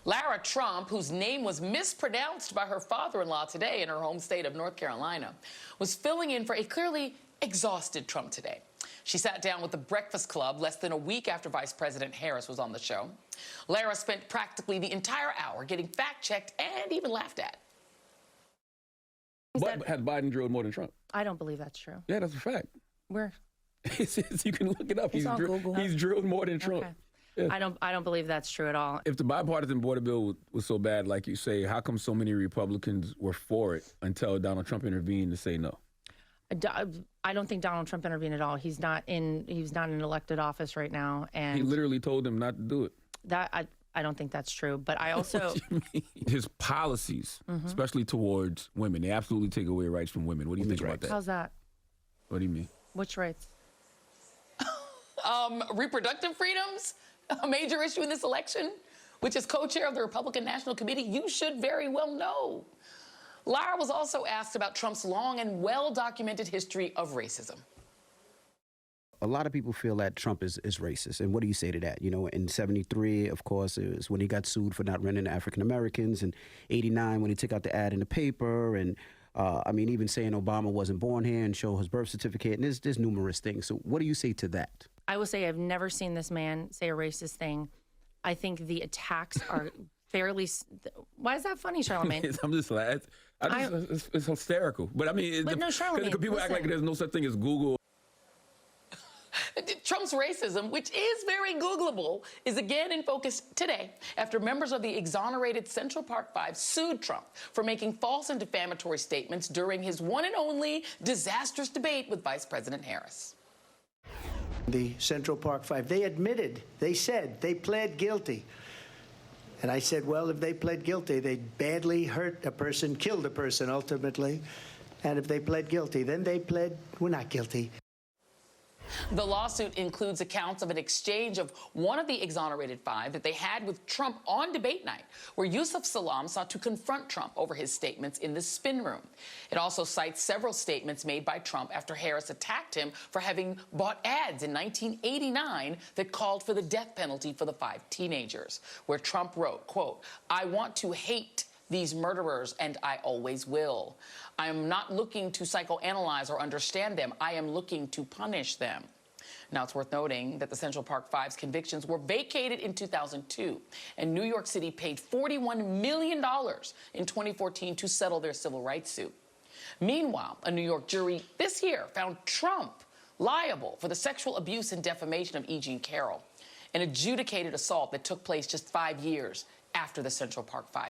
Lara Trump, whose name was mispronounced by her father-in-law today in her home state of North Carolina, was filling in for a clearly exhausted Trump today. She sat down with the Breakfast Club less than a week after Vice President Harris was on the show. Lara spent practically the entire hour getting fact-checked and even laughed at. But had Biden drilled more than Trump? I don't believe that's true. Yeah, that's a fact. Where? You can look it up. He's on Google. He's drilled more than Trump. Okay. Yeah. I don't believe that's true at all. If the bipartisan border bill was so bad, like you say, how come so many Republicans were for it until Donald Trump intervened to say no? I don't think Donald Trump intervened at all. He's not in elected office right now, and he literally told them not to do it. I don't think that's true. But I also What do you mean? His policies, especially towards women, they absolutely take away rights from women. What do you think about that? How's that? What do you mean? Which rights? Reproductive freedoms, a major issue in this election, which is co-chair of the Republican National Committee, you should very well know. Lara was also asked about Trump's long and well-documented history of racism. A lot of people feel that Trump is racist. And what do you say to that? You know, in 73, of course, it was when he got sued for not renting to African Americans. In 89, when he took out the ad in the paper. And I mean, even saying Obama wasn't born here and show his birth certificate. And there's numerous things. So what do you say to that? I will say I've never seen this man say a racist thing. I think the attacks are fairly... Why is that funny, Charlamagne? I'm just like, it's hysterical. But I mean, But no, Charlamagne, people act like there's no such thing as Google. Trump's racism, which is very Googleable, is again in focus today after members of the Exonerated Central Park Five sued Trump for making false and defamatory statements during his one and only disastrous debate with Vice President Harris. The Central Park Five, they admitted, they said, they pled guilty. And I said, well, if they pled guilty, they badly hurt a person, killed a person ultimately. And if they pled guilty, then they pled, we're not guilty. The lawsuit includes accounts of an exchange of one of the Exonerated Five that they had with Trump on debate night, where Yusuf Salaam sought to confront Trump over his statements in the spin room. It also cites several statements made by Trump after Harris attacked him for having bought ads in 1989 that called for the death penalty for the 5 teenagers, where Trump wrote, quote, "I want to hate these murderers, and I always will. I am not looking to psychoanalyze or understand them. I am looking to punish them." Now, it's worth noting that the Central Park Five's convictions were vacated in 2002, and New York City paid $41 million in 2014 to settle their civil rights suit. Meanwhile, a New York jury this year found Trump liable for the sexual abuse and defamation of E. Jean Carroll, an adjudicated assault that took place just 5 years after the Central Park Five